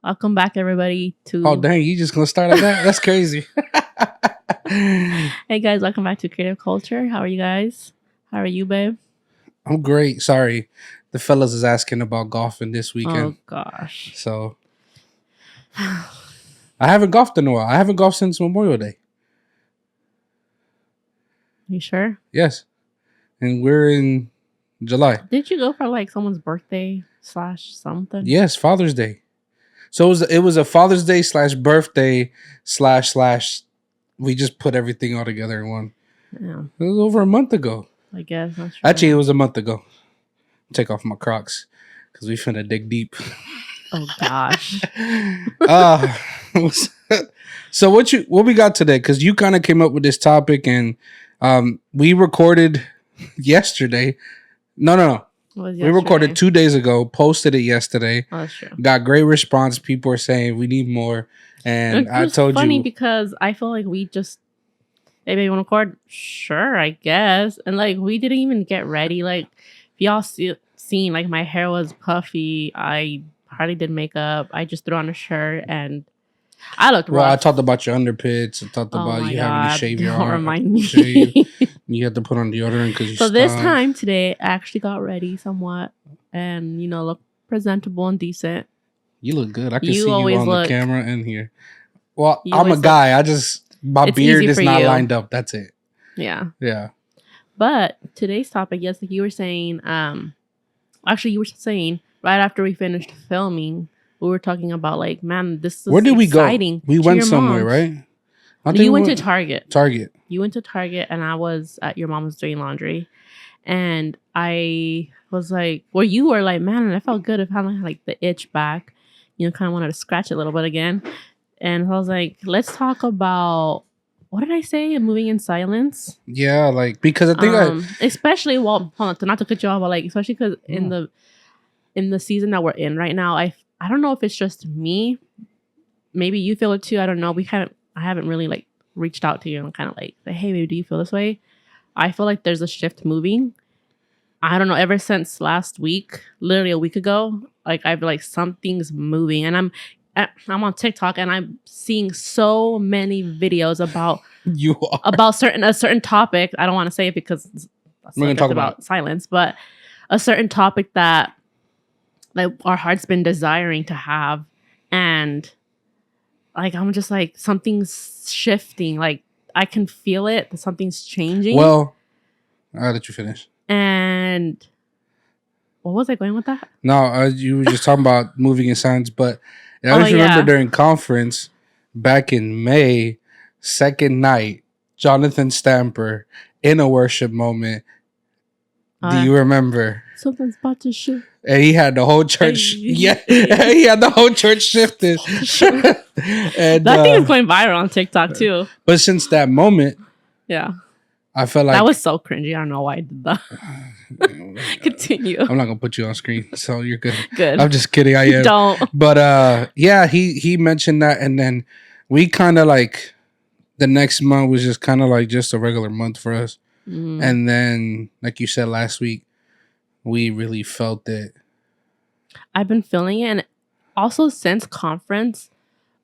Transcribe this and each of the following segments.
Welcome back, everybody. Oh, dang, you just gonna start at that? That's crazy. Hey guys, welcome back to Creative Culture. How are you guys? How are you, babe? I'm great. Sorry. The fellas is asking about golfing this weekend. Oh gosh. So I haven't golfed in a while. I haven't golfed since Memorial Day. You sure? Yes. And we're in July. Did you go for like someone's birthday / something? Yes, Father's Day. So it was a Father's Day / birthday / we just put everything all together in one. Yeah. It was over a month ago. I guess that's true. Actually, it was a month ago. Take off my Crocs because we finna dig deep. Oh gosh. So what we got today? Because you kind of came up with this topic, and we recorded yesterday. No. We recorded 2 days ago. Posted it yesterday. Oh, that's true. Got great response. People are saying we need more, and I told you. Funny because I feel like we just. Hey, baby, you want to record? Sure, I guess. And like we didn't even get ready. Like if y'all seen, like my hair was puffy. I hardly did makeup. I just threw on a shirt and I looked rough. Well, I talked about your underpits. I talked about you having to shave your arm. Don't remind me. You had to put on deodorant because you. So this time today, I actually got ready somewhat, and look presentable and decent. You look good. I can see you on the camera and here. Well, I'm a guy. My beard is not lined up. That's it. Yeah. Yeah. But today's topic, yes, like you were saying, actually you were saying right after we finished filming, we were talking about like, man, this is where did exciting. We go? We went somewhere, right? You went to Target. Target. You went to Target and I was at your mom's doing laundry. And I was like, well, you were like, man, I felt good. I found like the itch back. Kind of wanted to scratch it a little bit again. And I was like, let's talk about, what did I say? Moving in silence. Yeah, like, because I think especially, well, hold on, not to cut you off, but like, especially because in the season that we're in right now, I don't know if it's just me. Maybe you feel it too. I don't know. I haven't really like reached out to you and kind of like say, hey, baby, do you feel this way? I feel like there's a shift moving. I don't know. Ever since last week, literally a week ago, like I've like something's moving, and I'm on TikTok and I'm seeing so many videos about a certain topic. I don't want to say it because we're going to talk about silence, but a certain topic that like our heart's been desiring to have, and like I'm just like something's shifting. Like I can feel it. That something's changing. Well, I'll let you finish. And what was I going with that? No, you were just talking about moving in silence, but I just remember during conference back in May, second night, Jonathan Stamper in a worship moment. Do you remember? Something's about to shift. And he had the whole church. He had the whole church shifted. And that thing is going viral on TikTok too. But since that moment, yeah, I felt like that was so cringy. I don't know why I did that. Continue. I'm not gonna put you on screen, so you're good. Good. I'm just kidding. I am. Don't. But yeah, he mentioned that, and then we kind of like the next month was just kind of like just a regular month for us, and then like you said last week, we really felt it. I've been feeling it, and also since conference,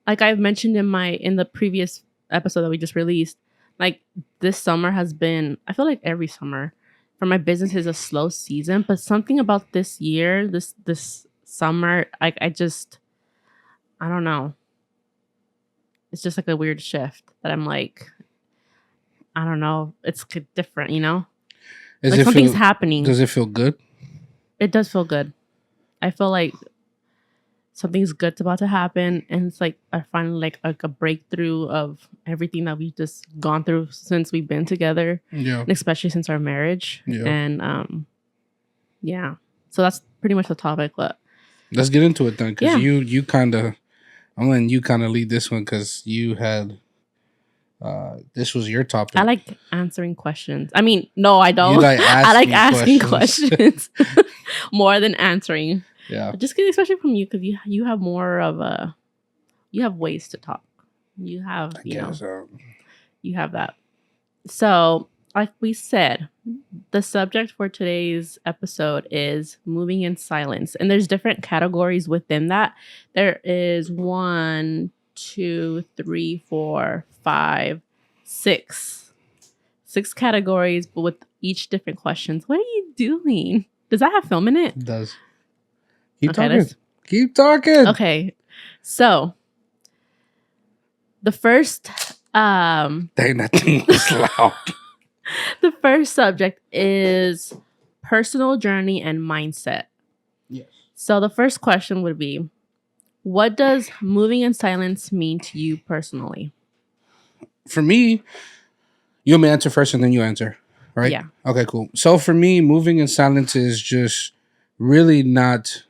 like I've mentioned in the previous episode that we just released, like this summer has been. I feel like every summer for my business is a slow season, but something about this year, this summer, like I don't know. It's just like a weird shift that I'm like, I don't know. It's different, like something's happening. Does it feel good? It does feel good. I feel like something's good's about to happen, and it's like I finally like a breakthrough of everything that we've just gone through since we've been together, and especially since our marriage. And yeah, so that's pretty much the topic. But let's get into it then, because you kind of, I'm letting you kind of lead this one because you had this was your topic. I like answering questions. I mean, no, I don't. I like asking questions more than answering. Yeah. Just especially from you, because you have more of you have ways to talk. You have, you have that. So like we said, the subject for today's episode is moving in silence. And there's different categories within that. There is 1, 2, 3, 4, 5, 6. 6 categories, but with each different questions. What are you doing? Does that have film in it? It does. Keep talking. Keep talking. Okay. So the first Dang, that thing was loud. the first subject is personal journey and mindset. Yes. So the first question would be, what does moving in silence mean to you personally? For me, you may answer first and then you answer, right? Yeah. Okay, cool. So for me, moving in silence is just really not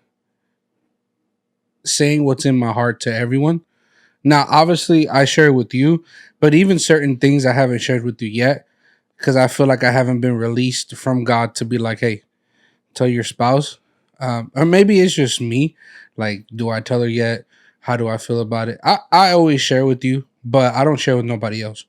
saying what's in my heart to everyone. Now, obviously, I share it with you, but even certain things I haven't shared with you yet, because I feel like I haven't been released from God to be like, hey, tell your spouse. Or maybe it's just me. Like, do I tell her yet? How do I feel about it? I always share with you, but I don't share with nobody else.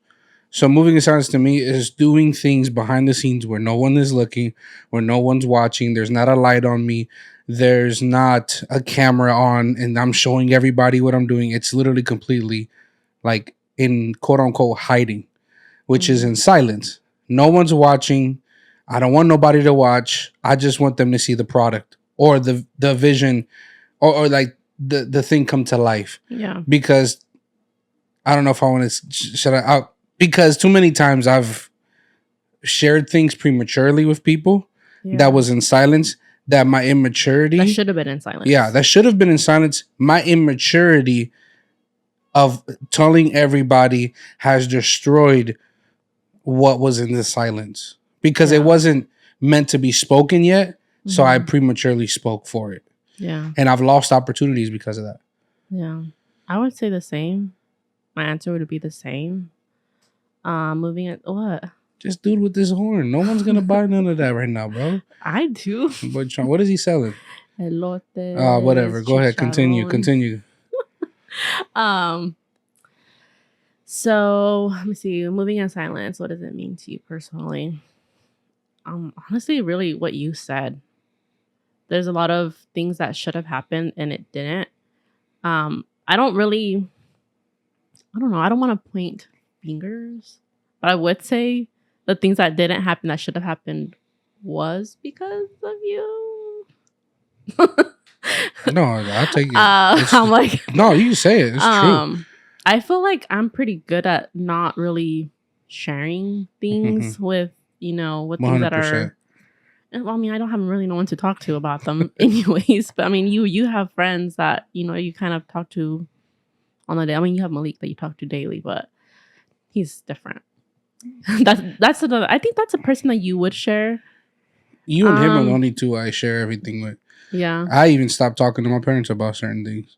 So moving in silence to me is doing things behind the scenes where no one is looking, where no one's watching. There's not a light on me. There's not a camera on and I'm showing everybody what I'm doing. It's literally completely like in quote unquote hiding, which is in silence. No one's watching. I don't want nobody to watch. I just want them to see the product or the vision or like the thing come to life. Yeah. Because I don't know if I want to shut it out. Because too many times I've shared things prematurely with people that was in silence, that my immaturity. That should have been in silence. Yeah, that should have been in silence. My immaturity of telling everybody has destroyed what was in the silence. Because it wasn't meant to be spoken yet. So I prematurely spoke for it. Yeah. And I've lost opportunities because of that. Yeah. I would say the same. My answer would be the same. Moving it. What? Just dude with this horn. No one's gonna buy none of that right now, bro. I do. But what is he selling? Elote. Whatever. Go ahead. Continue. So let me see. Moving in silence. What does it mean to you personally? Honestly, really, what you said. There's a lot of things that should have happened and it didn't. I don't know. I don't want to point fingers, but I would say the things that didn't happen that should have happened was because of you. No, I'll take it. I'm like, no, you can say it. It's true. I feel like I'm pretty good at not really sharing things with, with 100%. Things that are. Well, I mean, I don't have really no one to talk to about them, anyways. But I mean, you have friends that you kind of talk to on the day. I mean, you have Malik that you talk to daily, but he's different. that's another. I think that's a person that you would share. You and him are the only two I share everything with. Yeah. I even stopped talking to my parents about certain things.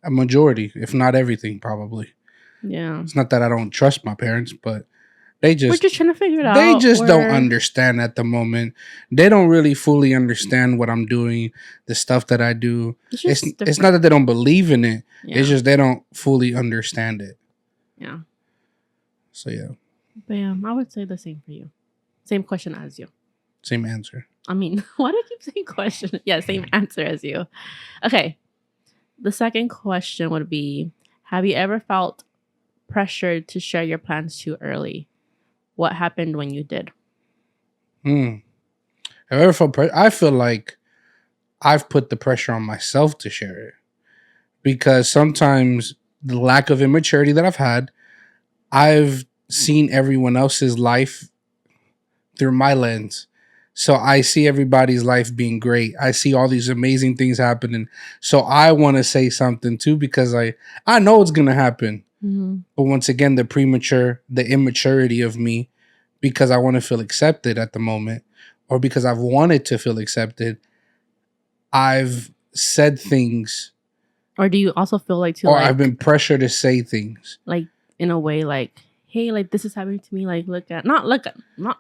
A majority, if not everything, probably. Yeah. It's not that I don't trust my parents, but we're just trying to figure it out. They just don't understand at the moment. They don't really fully understand what I'm doing, the stuff that I do. It's not that they don't believe in it. Yeah. It's just they don't fully understand it. Yeah. So, yeah. But yeah, I would say the same for you. Same question as you. Same answer. I mean, why do I keep saying question? Yeah, same answer as you. Okay. The second question would be, have you ever felt pressured to share your plans too early? What happened when you did? Have I ever felt pressure? I feel like I've put the pressure on myself to share it. Because sometimes the lack of immaturity that I've had, I've seen everyone else's life through my lens. So I see everybody's life being great. I see all these amazing things happening. So I want to say something too because I know it's going to happen. But once again, the immaturity of me, because I want to feel accepted at the moment, or because I've wanted to feel accepted, I've said things. Or do you also feel like I've been pressured to say things. Like in a way, like, hey, like this is happening to me. Like, not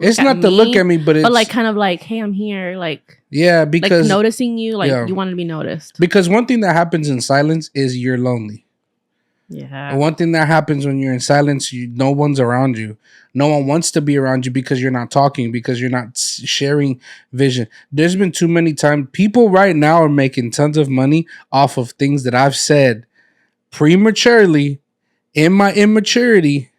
it's not to look at me, but like kind of like, hey, I'm here. Like, yeah, because like noticing you, like you want to be noticed. Because one thing that happens in silence is you're lonely. Yeah. And one thing that happens when you're in silence, no one's around you. No one wants to be around you because you're not talking, because you're not sharing vision. There's been too many times. People right now are making tons of money off of things that I've said prematurely in my immaturity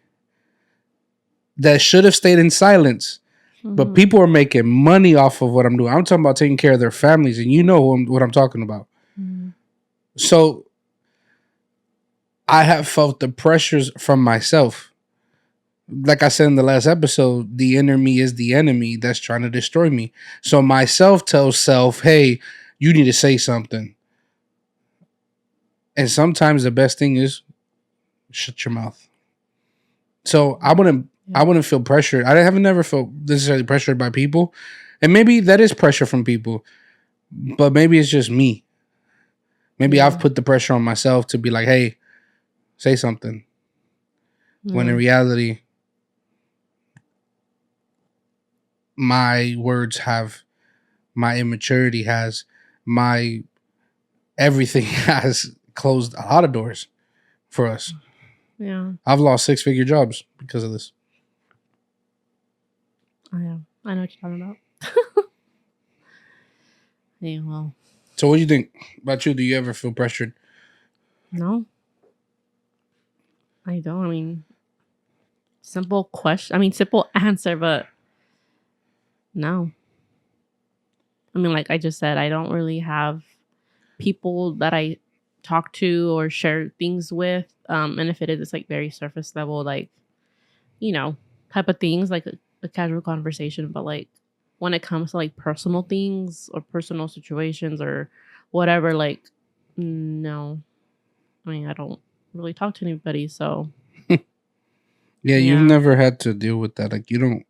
that should have stayed in silence. But people are making money off of what I'm doing. I'm talking about taking care of their families, and you know what I'm talking about. So I have felt the pressures from myself. Like I said in the last episode, the inner me is the enemy that's trying to destroy me. So myself tells self, hey, you need to say something. And sometimes the best thing is shut your mouth. So I wouldn't feel pressured. I haven't never felt necessarily pressured by people. And maybe that is pressure from people. But maybe it's just me. Maybe I've put the pressure on myself to be like, hey, say something. When in reality, my words have, my immaturity has, my everything has closed a lot of doors for us. Yeah. I've lost 6-figure jobs because of this. I know what you're talking about. Yeah, well. So what do you think about you? Do you ever feel pressured? No. I don't. I mean, simple question. I mean, simple answer, but no. I mean, like I just said, I don't really have people that I talk to or share things with. And if it is, it's like very surface level, like, type of things, like a casual conversation. But like when it comes to like personal things or personal situations or whatever, like, no. I mean, I don't really talk to anybody, so. Yeah, you've never had to deal with that. Like you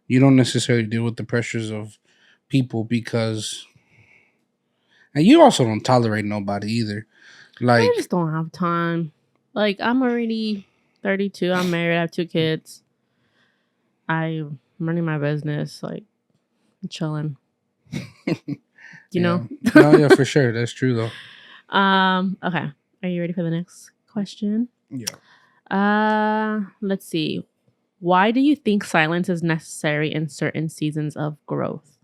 don't necessarily deal with the pressures of people because, and you also don't tolerate nobody either. Like I just don't have time. Like I'm already 32. I'm married. I have 2 kids. I'm running my business. Like I'm chilling. You know? No, yeah, for sure. That's true though. Okay. Are you ready for the next question? Yeah. Let's see. Why do you think silence is necessary in certain seasons of growth?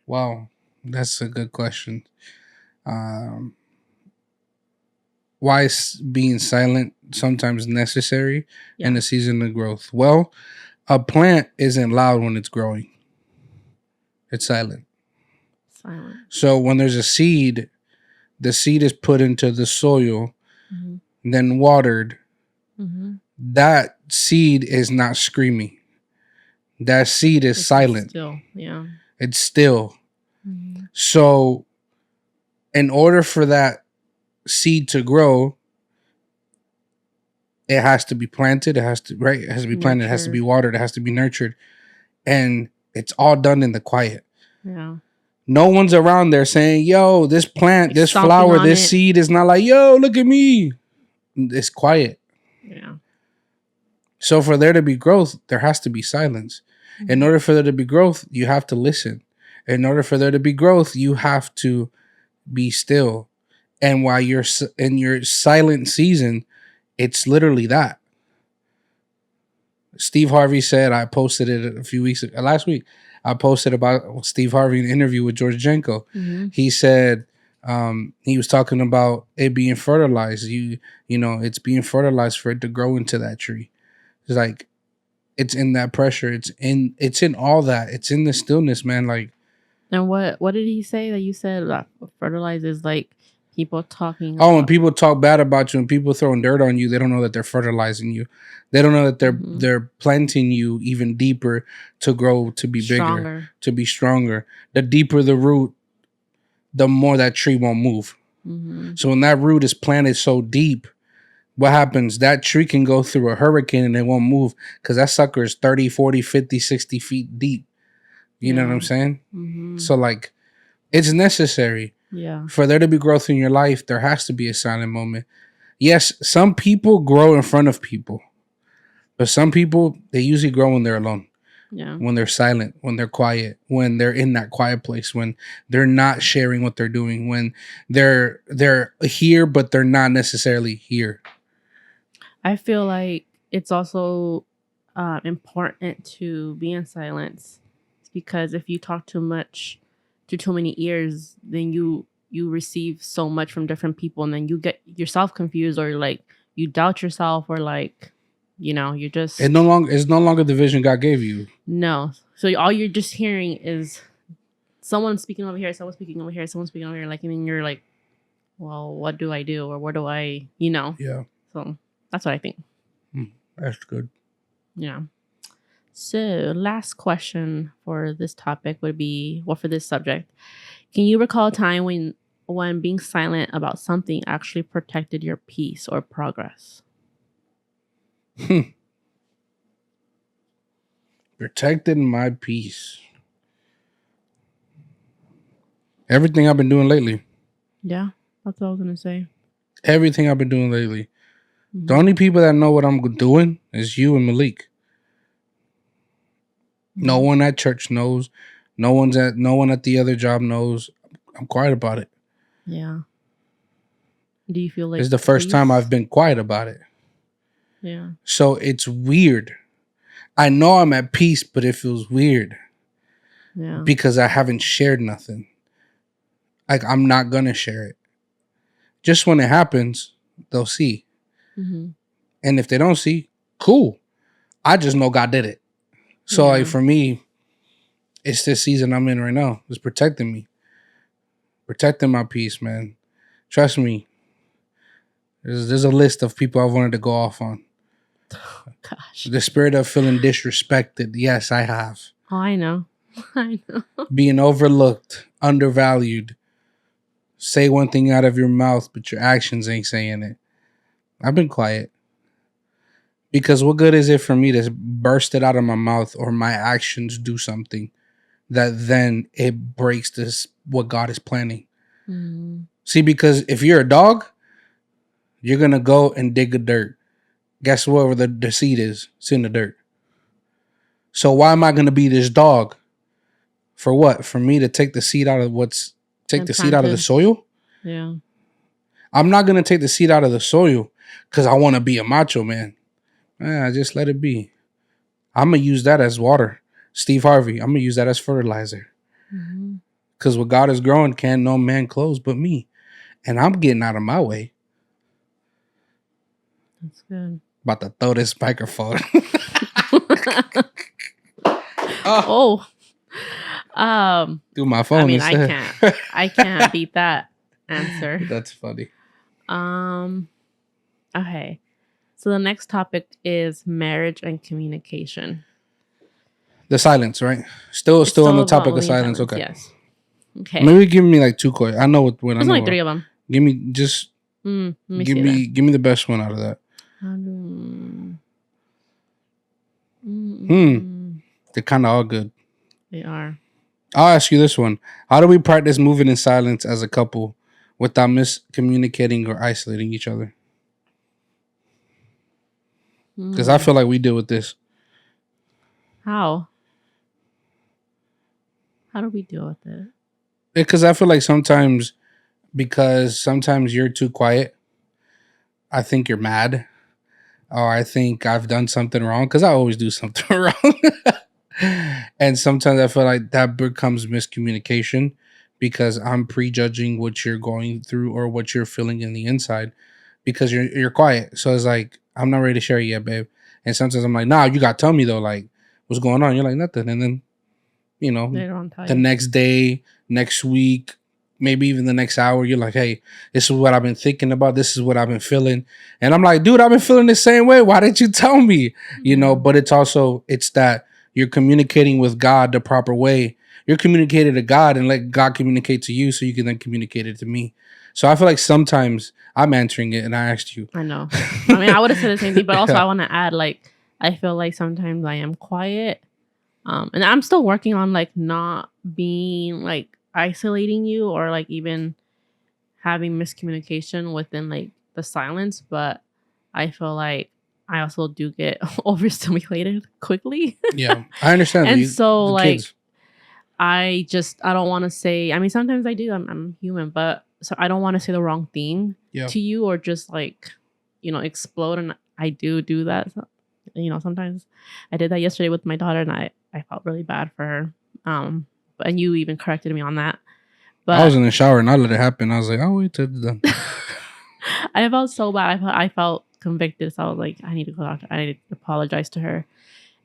Wow, that's a good question. Why is being silent sometimes necessary in a season of growth? Well, a plant isn't loud when it's growing. It's silent. So when there's a seed, the seed is put into the soil, then watered. That seed is not screaming. That seed is silent. Still, yeah. It's still. So in order for that seed to grow, it has to be planted. It has to be planted. It has to be watered. It has to be nurtured. And it's all done in the quiet. Yeah. No one's around there saying, yo, this plant, like this flower, this seed is not like, yo, look at me. It's quiet. Yeah. So for there to be growth, there has to be silence. In order for there to be growth, you have to listen. In order for there to be growth, you have to be still. And while you're in your silent season, it's literally that. Steve Harvey said, I posted it last week. I posted about Steve Harvey in an interview with George Jenko. He said, he was talking about it being fertilized. It's being fertilized for it to grow into that tree. It's like, it's in that pressure. It's in all that. It's in the stillness, man. Like, and what did he say that you said that fertilize is like people talking? When people talk bad about you and people throwing dirt on you, they don't know that they're fertilizing you. They don't know that they're planting you even deeper to grow, to be bigger, to be stronger. The deeper the root, the more that tree won't move. So when that root is planted so deep, what happens? That tree can go through a hurricane and it won't move because that sucker is 30, 40, 50, 60 feet deep. You know what I'm saying? So like, it's necessary. Yeah. For there to be growth in your life, there has to be a silent moment. Yes, some people grow in front of people. But some people, they usually grow when they're alone. Yeah. When they're silent, when they're quiet, when they're in that quiet place, when they're not sharing what they're doing, when they're here, but they're not necessarily here. I feel like it's also important to be in silence, because if you talk too much to too many ears, then you receive so much from different people, and then you get yourself confused, or like you doubt yourself, or like you're just It's no longer the vision God gave you. no. So all you're just hearing is someone speaking over here, someone speaking over here, someone speaking over here, like, and then you're like, well, what do I do, or where do I, Yeah. So that's what I think. That's good. Yeah. So last question for this topic would be, well, for this subject, can you recall a time when being silent about something actually protected your peace or progress? Protected my peace. Everything I've been doing lately. Yeah, that's what I was gonna say. Everything I've been doing lately. Mm-hmm. The only people that know what I'm doing is you and Malik. Mm-hmm. No one at church knows. No one at the other job knows. I'm quiet about it. Yeah. Do you feel like it's the first time I've been quiet about it? Yeah. So it's weird. I know I'm at peace, but it feels weird. Yeah. Because I haven't shared nothing. Like, I'm not gonna share it. Just when it happens, they'll see. Mm-hmm. And if they don't see, cool. I just know God did it. So like for me, it's this season I'm in right now. It's protecting me. Protecting my peace, man. Trust me. There's a list of people I've wanted to go off on. Oh, gosh. The spirit of feeling disrespected. Yes, I have. Oh, I know. I know. Being overlooked, undervalued. Say one thing out of your mouth, but your actions ain't saying it. I've been quiet. Because what good is it for me to burst it out of my mouth, or my actions do something that then it breaks this what God is planning? Mm. See, because if you're a dog, you're going to go and dig the dirt. Guess where the seed is? It's in the dirt. So why am I going to be this dog? For what? For me to take the seed out of seed out of the soil? Yeah. I'm not going to take the seed out of the soil because I want to be a macho man. Just let it be. I'm going to use that as water. Steve Harvey, I'm going to use that as fertilizer. Because what God is growing can't no man close but me. And I'm getting out of my way. That's good. About to throw this microphone. Through my phone. I mean, I can't beat that answer. That's funny. Okay. So the next topic is marriage and communication. The silence, right? Still on the topic of silence. Okay. Yes. Okay. Maybe give me like two questions. I know what There's only three of them. Give me just. Give me the best one out of that. They're kind of all good. They are. I'll ask you this one. How do we practice moving in silence as a couple without miscommunicating or isolating each other? Because I feel like we deal with this. How? How do we deal with it? Because I feel like sometimes you're too quiet. I think you're mad. Or I think I've done something wrong. Because I always do something wrong. And sometimes I feel like that becomes miscommunication because I'm prejudging what you're going through or what you're feeling in the inside because you're quiet. So it's like, I'm not ready to share it yet, babe. And sometimes I'm like, nah, you got to tell me though, like, what's going on? You're like, nothing. And then, the next day, next week, maybe even the next hour, you're like, hey, this is what I've been thinking about. This is what I've been feeling. And I'm like, dude, I've been feeling the same way. Why didn't you tell me? But it's that you're communicating with God the proper way. You're communicating to God and let God communicate to you so you can then communicate it to me. So I feel like sometimes I'm answering it and I asked you. I know. I mean, I would have said the same thing, but also I want to add, like, I feel like sometimes I am quiet. And I'm still working on, like, not being, like, isolating you or, like, even having miscommunication within, like, the silence. But I feel like I also do get overstimulated quickly. Yeah, I understand. And so, like, kids. I don't want to say, I mean, sometimes I do. I'm human, but so I don't want to say the wrong thing to you or just, like, explode. And I do that. Sometimes I did that yesterday with my daughter, and I felt really bad for her. And you even corrected me on that. But I was in the shower and I let it happen. I was like, I'll wait till it's done. I felt so bad. I felt convicted. So I was like, I need to go out. I need to apologize to her.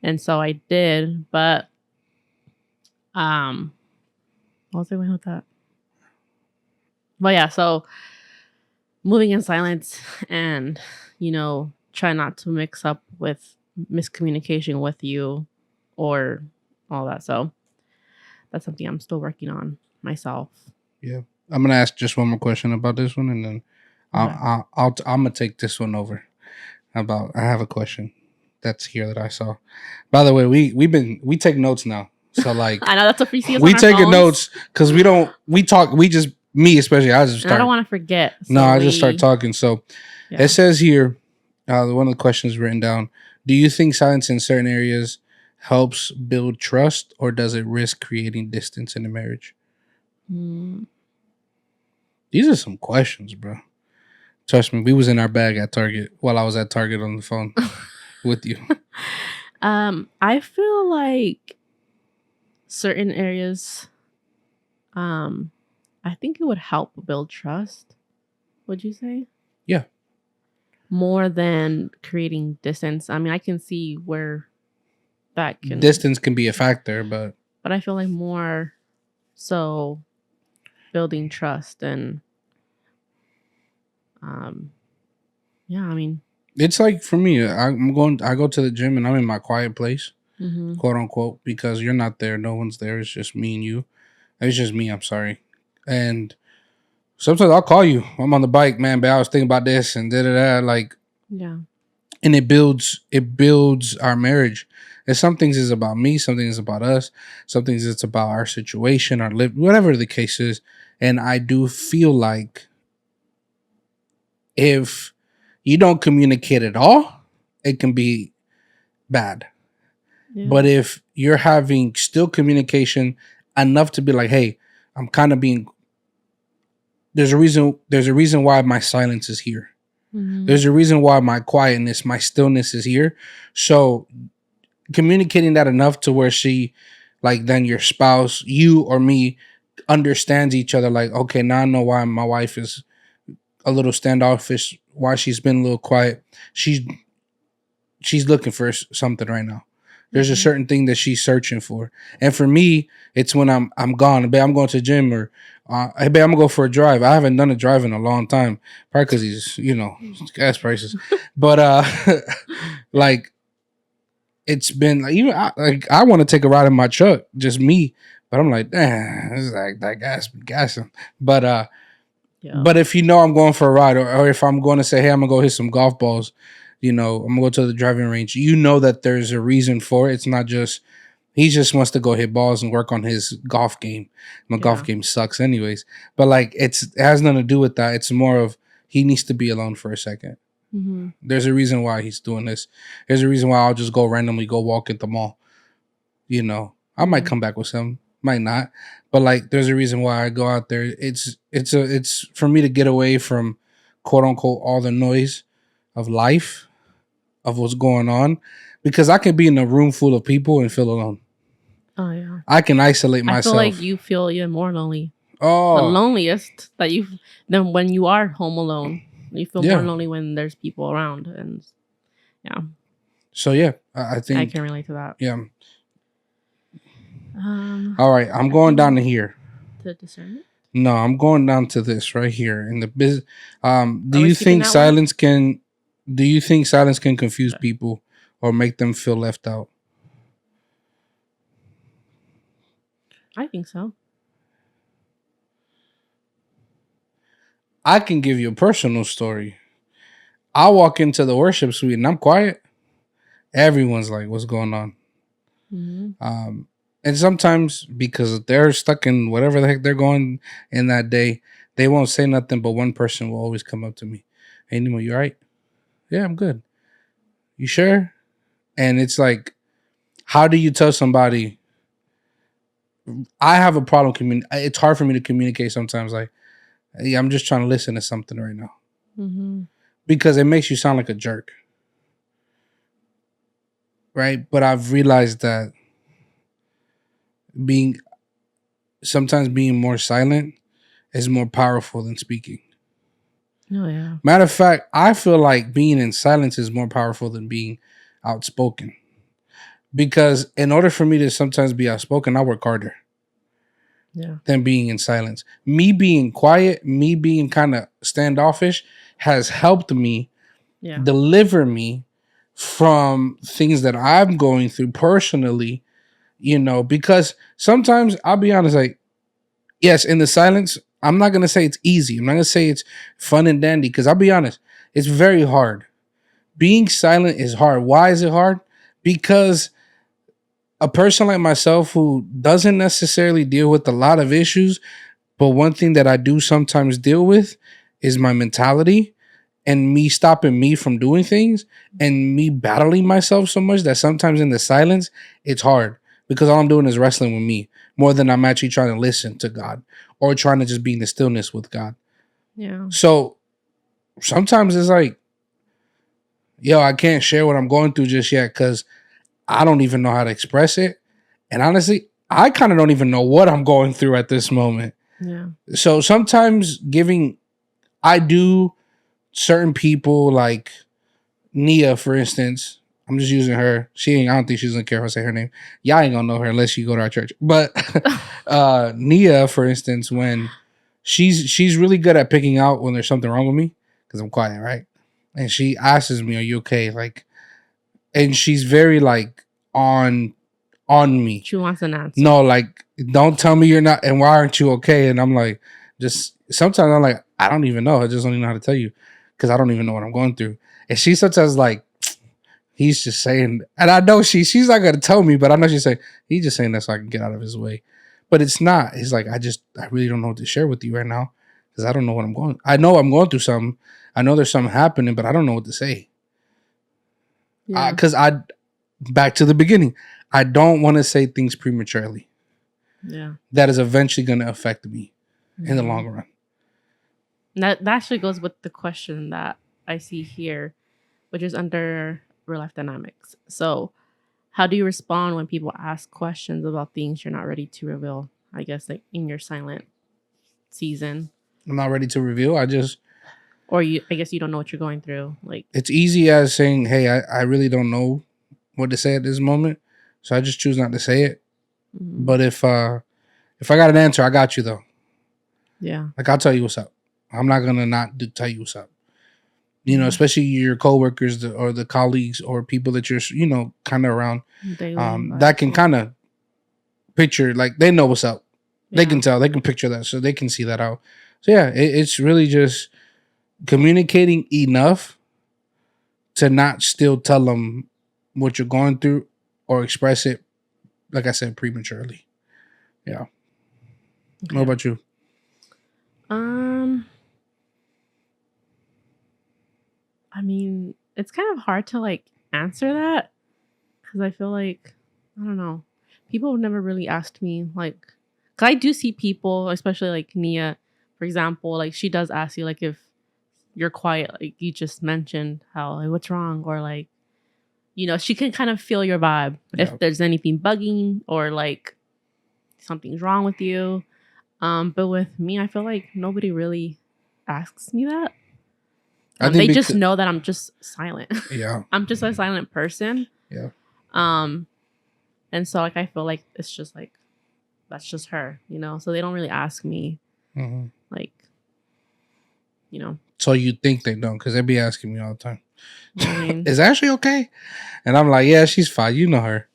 And so I did. But what was I going with that? But yeah, so moving in silence and, try not to mix up with miscommunication with you or all that. So that's something I'm still working on myself. Yeah. I'm going to ask just one more question about this one, and then I'm going to take this one over. I have a question that's here that I saw. By the way, we take notes now. So like, I know that's what we see. We taking notes because we just, me especially, I don't want to forget. So I just start talking. So It says here, one of the questions written down, do you think silence in certain areas helps build trust, or does it risk creating distance in a marriage? These are some questions, bro. Trust me, we was in our bag at Target while I was at Target on the phone with you. I feel like certain areas, I think it would help build trust. Would you say? Yeah. More than creating distance. I mean, I can see where that distance can be a factor, but I feel like more so building trust and yeah, I mean, it's like for me, I go to the gym and I'm in my quiet place, quote unquote, because you're not there, no one's there, it's just me and you. It's just me, I'm sorry. And sometimes I'll call you. I'm on the bike, man, but I was thinking about this and like, yeah. And it builds our marriage. And some things is about me, some things is about us, some things it's about our situation, our live, whatever the case is. And I do feel like if you don't communicate at all, it can be bad. Yeah. But if you're having still communication enough to be like, hey, I'm kind of being, there's a reason why my silence is here. There's a reason why my quietness, my stillness is here. So communicating that enough to where she, like, then your spouse, you or me, understands each other. Like, okay, now I know why my wife is a little standoffish, why she's been a little quiet. She's looking for something right now. There's a certain thing that she's searching for. And for me, it's when I'm gone. Babe, I'm going to the gym, or hey, babe, I'm gonna go for a drive. I haven't done a drive in a long time, probably because he's, gas prices. But like, it's been like, even I want to take a ride in my truck, just me. But I'm like, it's like that gassing. But but if I'm going for a ride, or if I'm going to say, hey, I'm gonna go hit some golf balls, I'm gonna go to the driving range. That there's a reason for it. It's not just he just wants to go hit balls and work on his golf game. My golf game sucks anyways. But like, it has nothing to do with that. It's more of he needs to be alone for a second. Mm-hmm. There's a reason why he's doing this. There's a reason why I'll just go randomly go walk at the mall. I might come back with some, might not. But like, there's a reason why I go out there. It's for me to get away from, quote unquote, all the noise of life, of what's going on, because I can be in a room full of people and feel alone. Oh yeah, I can isolate myself. I feel like you feel even more lonely. Oh, the loneliest than when you are home alone. You feel more lonely when there's people around, and yeah. So yeah, I think I can relate to that. Yeah. All right, I'm going down to here. To discernment? No, I'm going down to this right here in the business. Do you think silence can confuse people or make them feel left out? I think so. I can give you a personal story. I walk into the worship suite and I'm quiet. Everyone's like, what's going on? Mm-hmm. And sometimes, because they're stuck in whatever the heck they're going in that day, they won't say nothing, but one person will always come up to me. Hey, Nemo, you all right? Yeah, I'm good. You sure? And it's like, how do you tell somebody? I have a problem. It's hard for me to communicate sometimes. Like, hey, I'm just trying to listen to something right now. Mm-hmm. Because it makes you sound like a jerk. right? But I've realized that being sometimes being more silent is more powerful than speaking. Oh yeah. Matter of fact, I feel like being in silence is more powerful than being outspoken. Because in order for me to sometimes be outspoken, I work harder than being in silence. Me being quiet, me being kind of standoffish has helped me deliver me from things that I'm going through personally, because sometimes I'll be honest, like, yes, in the silence, I'm not going to say it's easy. I'm not going to say it's fun and dandy because I'll be honest, it's very hard. Being silent is hard. Why is it hard? Because a person like myself who doesn't necessarily deal with a lot of issues, but one thing that I do sometimes deal with is my mentality and me stopping me from doing things and me battling myself so much that sometimes in the silence, it's hard because all I'm doing is wrestling with me more than I'm actually trying to listen to God or trying to just be in the stillness with God. Yeah. So sometimes it's like, yo, I can't share what I'm going through just yet because I don't even know how to express it. And honestly, I kind of don't even know what I'm going through at this moment. Yeah. So sometimes I do certain people like Nia, for instance. I'm just using her. I don't think she's gonna care if I say her name. Y'all ain't gonna know her unless you go to our church. But Nia, for instance, when she's really good at picking out when there's something wrong with me because I'm quiet, right? And she asks me, "Are you okay?" Like, and she's very like on me. She wants an answer. No, like, don't tell me you're not, and why aren't you okay? And I'm like, just sometimes I'm like, I don't even know. I just don't even know how to tell you because I don't even know what I'm going through. And she sometimes like, he's just saying, and I know she's not gonna tell me, but I know she's saying he's just saying that so I can get out of his way. But it's not. It's like I really don't know what to share with you right now because I don't know what I'm going. I know I'm going through something. I know there's something happening, but I don't know what to say. Because back to the beginning, I don't want to say things prematurely. Yeah, that is eventually going to affect me in the long run. That actually goes with the question that I see here, which is under real life dynamics. So, how do you respond when people ask questions about things you're not ready to reveal? I guess like in your silent season. I'm not ready to reveal. I guess you don't know what you're going through. Like, it's easy as saying, "Hey, I really don't know what to say at this moment, so I just choose not to say it." Mm-hmm. But if I got an answer, I got you though. Yeah, like I'll tell you what's up. I'm not gonna not tell you what's up. Especially your coworkers or the colleagues or people that you're kind of around. That can kind of picture, like, they know what's up. Yeah. They can tell. They can picture that, so they can see that out. So yeah, it's really just communicating enough to not still tell them what you're going through or express it, like I said, prematurely. Yeah. Okay. What about you? I mean, it's kind of hard to like answer that because I feel like, I don't know, people have never really asked me, like, because I do see people, especially like Nia, for example, like she does ask you, like, if you're quiet, like you just mentioned how, like, what's wrong, or like, she can kind of feel your vibe. Yeah. If there's anything bugging or like something's wrong with you. But with me, I feel like nobody really asks me that. They just know that I'm just silent. Yeah. I'm just a silent person. Yeah. And so like I feel like it's just like that's just her, So they don't really ask me, like, So you think they don't, because they be asking me all the time. I mean, is Ashley okay? And I'm like, yeah, she's fine. You know her.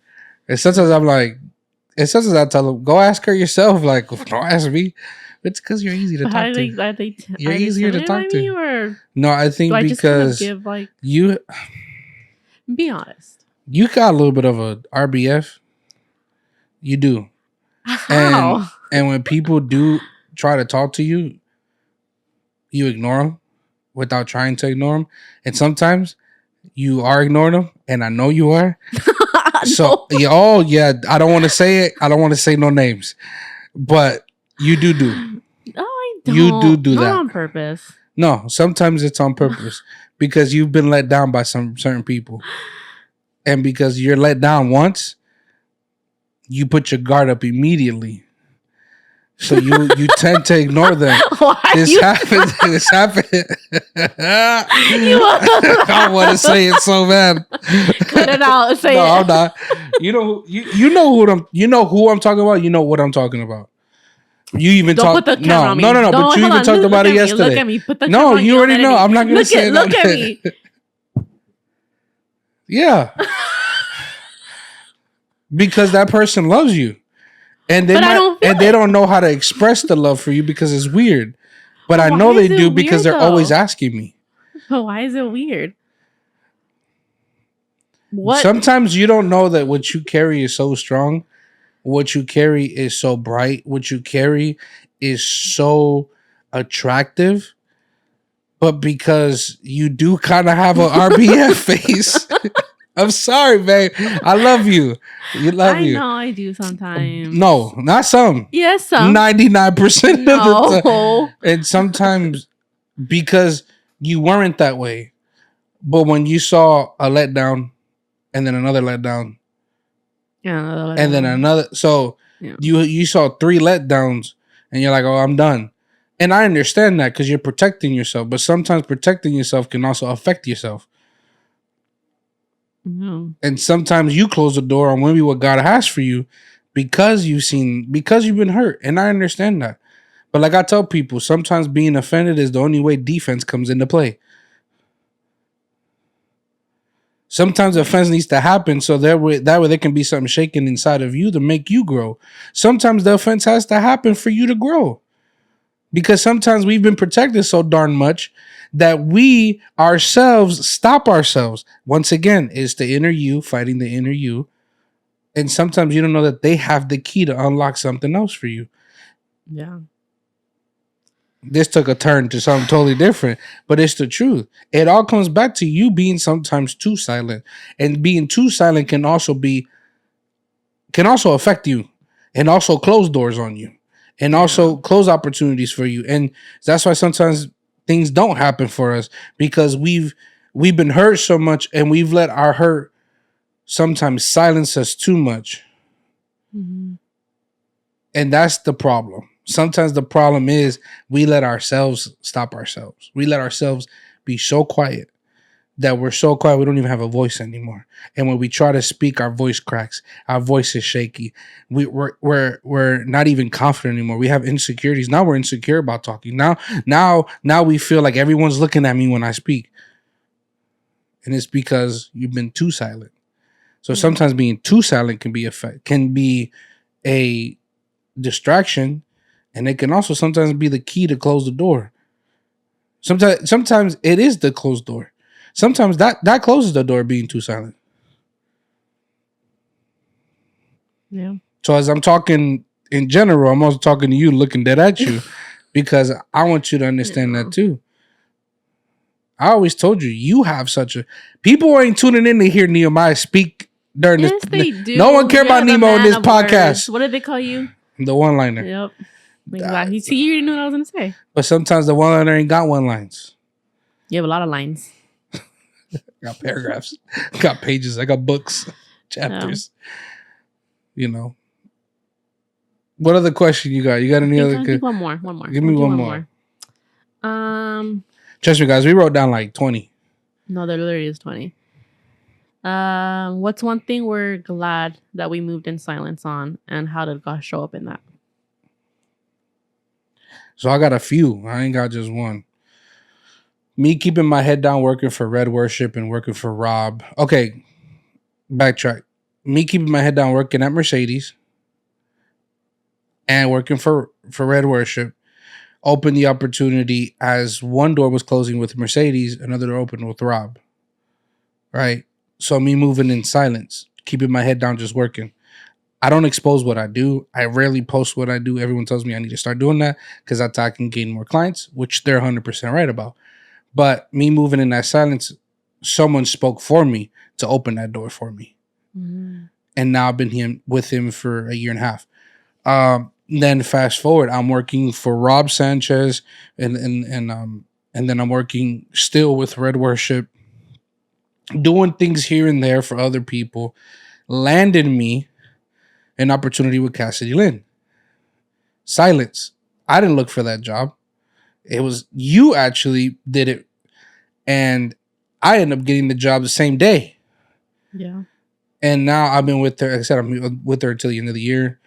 And sometimes I'm like, and sometimes I tell them, go ask her yourself. Like, don't ask me. It's because you're easy to talk to. You're easier to talk to. No, I think because you. Be honest. You got a little bit of a RBF. You do. How? And when people do try to talk to you, you ignore them without trying to ignore them. And sometimes you are ignoring them, and I know you are. So, I don't want to say it. I don't want to say no names. But you do. No, I don't. You do that. Not on purpose. No, sometimes it's on purpose because you've been let down by some certain people. And because you're let down once, you put your guard up immediately. So you tend to ignore them. This happened. This happened. I want to say it so bad. Cut it out. Say no, it. I'm not. You know who I'm talking about. You know what I'm talking about. You even Don't put the camera on me. No. But you even talked about it yesterday. Look at me. Put the no, camera on you already know. I'm not gonna say it. Look at me. Yeah. Because that person loves you. And they don't know how to express the love for you because it's weird. But I know they do because they're always asking me. But why is it weird? What? Sometimes you don't know that what you carry is so strong. What you carry is so bright. What you carry is so attractive. But because you do kind of have an RBF face. I'm sorry, babe. I love you. I know I do sometimes. No, not some. Yes, some. 99% of the time. And sometimes because you weren't that way. But when you saw a letdown and then another letdown. Yeah, and then another. So you saw 3 letdowns and you're like, oh, I'm done. And I understand that because you're protecting yourself. But sometimes protecting yourself can also affect yourself. Mm-hmm. And sometimes you close the door on maybe what God has for you because you've been hurt. And I understand that. But like I tell people, sometimes being offended is the only way defense comes into play. Sometimes offense needs to happen so that way there can be something shaken inside of you to make you grow. Sometimes the offense has to happen for you to grow. Because sometimes we've been protected so darn much that we ourselves stop ourselves. Once again, it's the inner you fighting the inner you. And sometimes you don't know that they have the key to unlock something else for you. Yeah. This took a turn to something totally different, but it's the truth. It all comes back to you being sometimes too silent. And being too silent can also affect you and also close doors on you. And also close opportunities for you. And that's why sometimes things don't happen for us because we've been hurt so much and we've let our hurt sometimes silence us too much. Mm-hmm. And that's the problem. Sometimes the problem is we let ourselves stop ourselves. We let ourselves be so quiet that we're so quiet we don't even have a voice anymore. And when we try to speak, our voice cracks. Our voice is shaky. We're not even confident anymore. We have insecurities. Now we're insecure about talking. Now we feel like everyone's looking at me when I speak. And it's because you've been too silent. So sometimes being too silent can be a distraction, and it can also sometimes be the key to close the door. Sometimes it is the closed door. Sometimes that closes the door being too silent. Yeah. So as I'm talking in general, I'm also talking to you, looking dead at you, because I want you to understand that too. I always told you have people ain't tuning in to hear Nehemiah speak during this. They do. No one care about Nemo in this podcast. Words. What did they call you? The one-liner. Yep. Exactly. See, you already knew what I was going to say. But sometimes the one-liner ain't got one lines. You have a lot of lines. Got paragraphs. Got pages. I got books. Chapters. You know. What other question you got? You got any other? One more. Give me one more. Trust me, guys. We wrote down like 20. No, there literally is 20. What's one thing we're glad that we moved in silence on, and how did God show up in that? So I got a few. I ain't got just one. Me keeping my head down, working for Red Worship and working for Rob. Okay, backtrack. Me keeping my head down, working at Mercedes and working for Red Worship opened the opportunity as one door was closing with Mercedes, another door opened with Rob. Right? So me moving in silence, keeping my head down, just working. I don't expose what I do. I rarely post what I do. Everyone tells me I need to start doing that because that's how I can gain more clients, which they're 100% right about. But me moving in that silence, someone spoke for me to open that door for me. Mm-hmm. And now I've been with him for a year and a half. Then fast forward, I'm working for Rob Sanchez and then I'm working still with Red Worship. doing things here and there for other people, landed me an opportunity with Cassidy Lynn. Silence. I didn't look for that job. It was you actually did it. And I ended up getting the job the same day. Yeah. And now I've been with her. Like I said, I'm with her until the end of the year.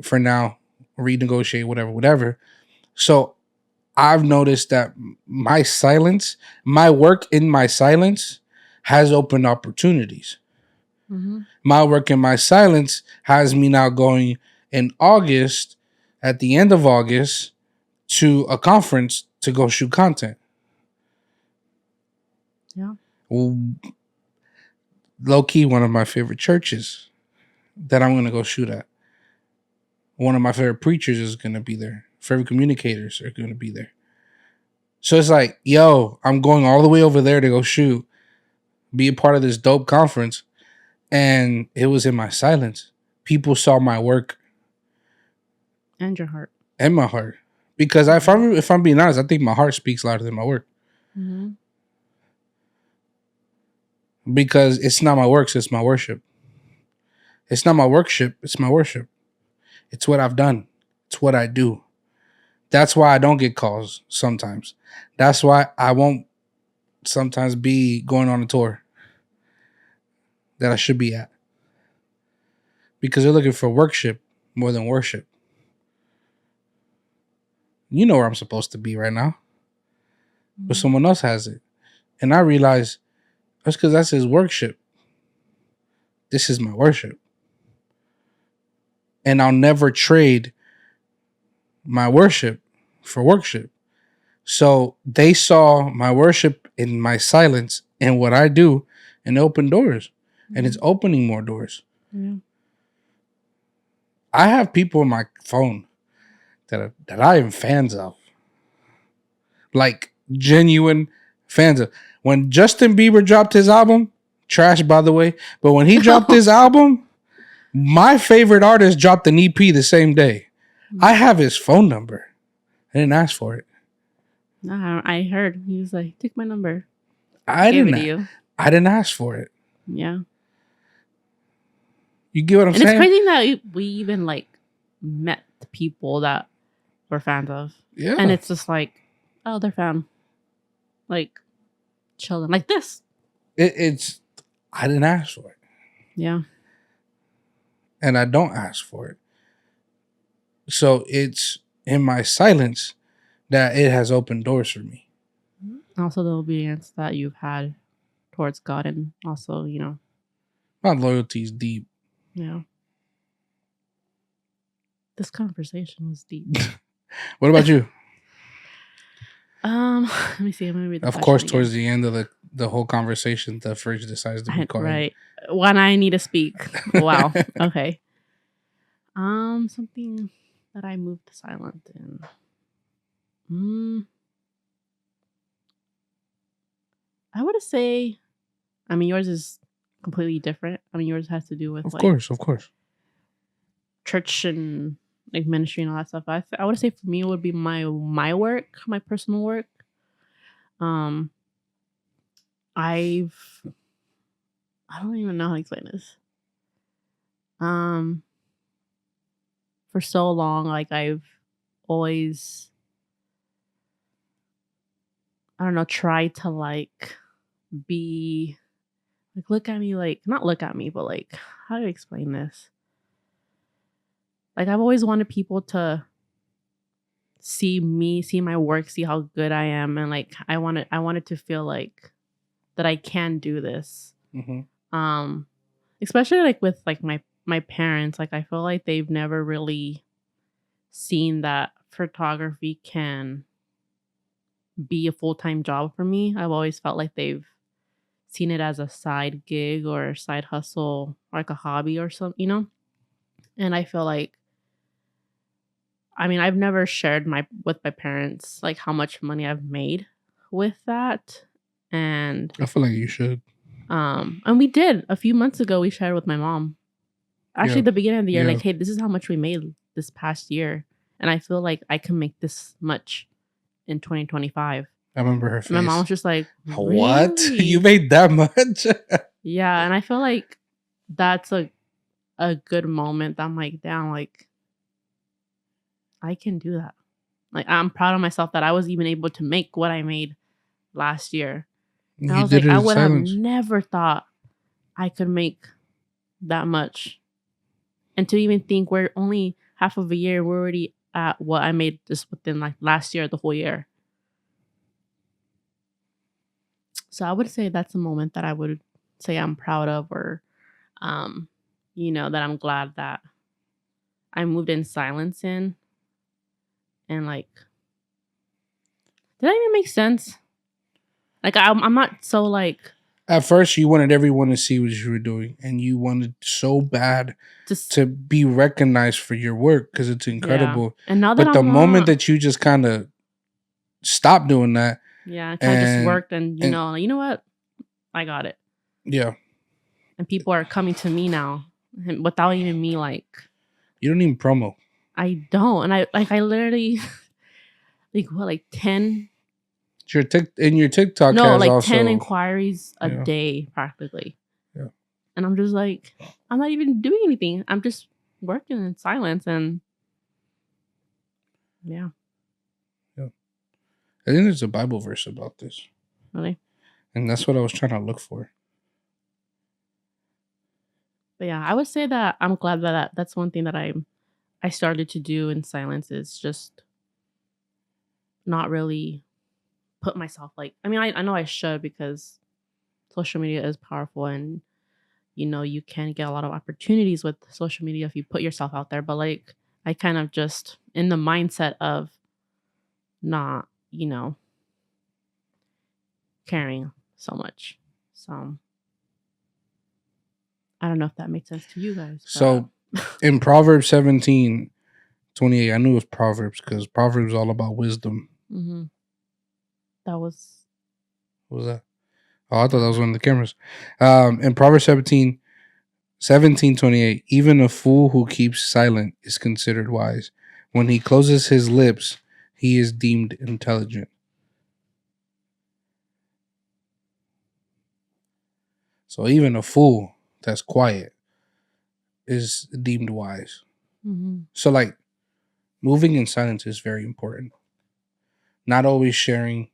For now, renegotiate, whatever. So I've noticed that my silence, my work in my silence has opened opportunities. Mm-hmm. My work in my silence has me now going in August, at the end of August, to a conference to go shoot content. Yeah. Well, low key, one of my favorite churches that I'm going to go shoot at. One of my favorite preachers is going to be there. Favorite communicators are going to be there. So it's like, yo, I'm going all the way over there to go shoot, be a part of this dope conference. And it was in my silence. People saw my work. And your heart. And my heart. Because if I'm being honest, I think my heart speaks louder than my work. Mm-hmm. Because it's not my works, it's my worship. It's not my worship, it's my worship. It's what I've done. It's what I do. That's why I don't get calls sometimes. That's why I won't sometimes be going on a tour that I should be at. Because they're looking for worship more than worship. You know where I'm supposed to be right now. But someone else has it. And I realize that's because that's his worship. This is my worship. And I'll never trade my worship for worship. So they saw my worship in my silence and what I do and open doors. And it's opening more doors. Yeah. I have people on my phone that I am fans of. Like genuine fans of. When Justin Bieber dropped his album, trash by the way, but when he dropped his album, my favorite artist dropped an EP the same day. I have his phone number. I didn't ask for it. No, I heard he was like, "Take my number." I didn't ask for it. Yeah. You get what I'm saying? And it's crazy that we even like met the people that we're fans of. Yeah. And it's just like, oh, they're fan. Like chilling. Like this. It's I didn't ask for it. Yeah. And I don't ask for it. So it's in my silence that it has opened doors for me. Also the obedience that you've had towards God, and also, you know. My loyalty is deep. Yeah. This conversation was deep. What about you? Let me see. I'm gonna read the Of course, towards the end of the whole conversation, the fridge decides to be quiet. Right. When I need to speak. Wow. Okay. Something that I moved silent in. I would say, I mean, yours is completely different. I mean, yours has to do with of course, church and like ministry and all that stuff. I would say for me it would be my work, my personal work. I don't even know how to explain this. For so long, like I've always, I don't know, tried to like be like, look at me, like not look at me, but like, how do I explain this? Like I've always wanted people to see me, see my work, see how good I am, and like I wanted to feel like that I can do this. Mm-hmm. Especially like with like my parents, like I feel like they've never really seen that photography can be a full-time job for me. I've always felt like they've seen it as a side gig or a side hustle or like a hobby or something, you know? And I feel like, I mean, I've never shared with my parents like how much money I've made with that. And I feel like you should. And we did a few months ago. We shared with my mom. Actually, the beginning of the year, like, hey, this is how much we made this past year, and I feel like I can make this much in 2025. I remember her face. My mom was just like, really? What? You made that much? Yeah, and I feel like that's a good moment. I'm like, damn, like I can do that. Like I'm proud of myself that I was even able to make what I made last year. And I was like, I would have never thought I could make that much. And to even think we're only half of a year, we're already at what I made just within like last year, the whole year. So I would say that's a moment that I would say I'm proud of, or, that I'm glad that I moved in silence in. And like, did that even make sense? Like, I'm not so like. At first, you wanted everyone to see what you were doing, and you wanted so bad to be recognized for your work because it's incredible. Yeah. And now that but the moment that you just kind of stopped doing that, yeah, kind of just worked, and you know what, I got it. Yeah. And people are coming to me now without even me like. You don't even promo. I don't, and I literally like 10. Your TikTok no, has like also 10 inquiries a day practically. Yeah. And I'm just like, I'm not even doing anything. I'm just working in silence, and yeah. Yeah. I think there's a Bible verse about this. Really? And that's what I was trying to look for. But yeah, I would say that I'm glad that that's one thing that I started to do in silence, is just not really put myself like, I mean, I know I should, because social media is powerful, and you can get a lot of opportunities with social media if you put yourself out there. But like, I kind of just in the mindset of not, caring so much. So I don't know if that makes sense to you guys. So in Proverbs 17:28, I knew it was Proverbs because Proverbs is all about wisdom. Mm-hmm. That was. What was that? Oh, I thought that was one of the cameras. In Proverbs 17:28, even a fool who keeps silent is considered wise. When he closes his lips, he is deemed intelligent. So even a fool that's quiet is deemed wise. Mm-hmm. So like, moving in silence is very important. Not always sharing,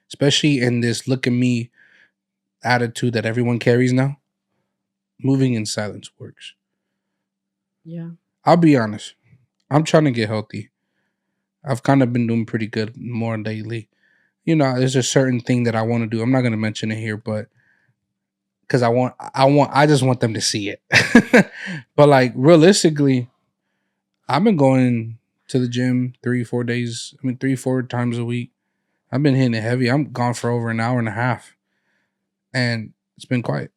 especially in this look at me attitude that everyone carries now. Moving in silence works. Yeah. I'll be honest. I'm trying to get healthy. I've kind of been doing pretty good more lately. There's a certain thing that I want to do. I'm not going to mention it here, but because I just want them to see it. But like, realistically, I've been going to the gym 3-4 times a week. I've been hitting it heavy. I'm gone for over an hour and a half, and it's been quiet.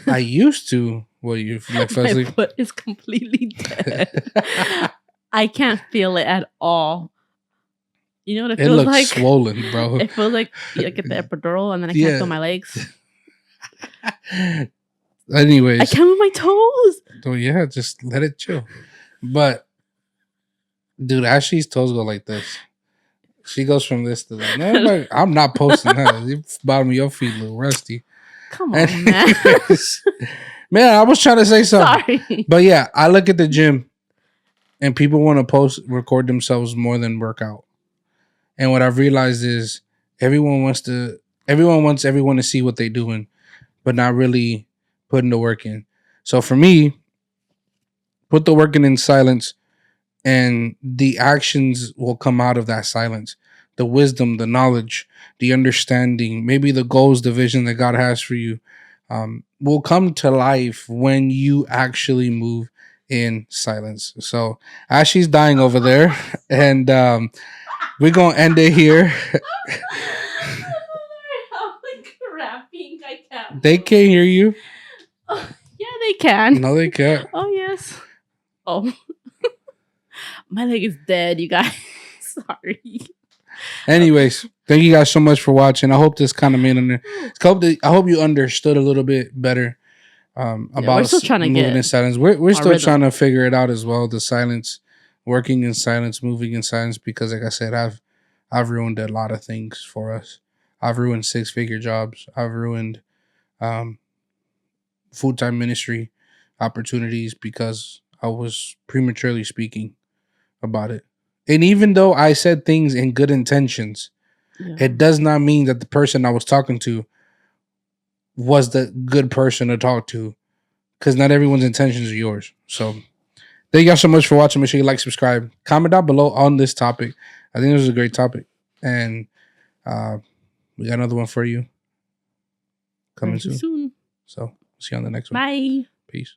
I used to. What you like? My foot is completely dead. I can't feel it at all. You know what it feels like? It looks swollen, bro. It feels like I get the epidural, and then I can't feel my legs. Anyways, I can't move my toes. So yeah, just let it chill. But dude, Ashley's toes go like this. She goes from this to that. No, I'm not posting that. The bottom of your feet look rusty. Come on, man. Man, I was trying to say something. Sorry. But yeah, I look at the gym and people want to record themselves more than work out. And what I've realized is everyone wants everyone to see what they're doing, but not really putting the work in. So for me, put the work in silence, and the actions will come out of that silence. The wisdom, the knowledge, the understanding, maybe the goals, the vision that God has for you will come to life when you actually move in silence. So Ashley's dying over there, and we're going to end it here. They can't hear you. Oh, yeah, they can. No, they can't. Oh, yes. Oh. My leg is dead, you guys. Sorry. Anyways, thank you guys so much for watching. I hope this kind of made I hope you understood a little bit better about we're still trying to moving get in silence. We're still rhythm. trying to figure it out as well. The silence, working in silence, moving in silence, because like I said, I've ruined a lot of things for us. I've ruined 6-figure jobs. I've ruined full-time ministry opportunities because I was prematurely speaking about it. And even though I said things in good intentions, it does not mean that the person I was talking to was the good person to talk to, because not everyone's intentions are yours. So thank you guys so much for watching. Make sure you like, subscribe, comment down below on this topic. I think this was a great topic, and we got another one for you coming soon. So see you on the next one. Bye. Peace.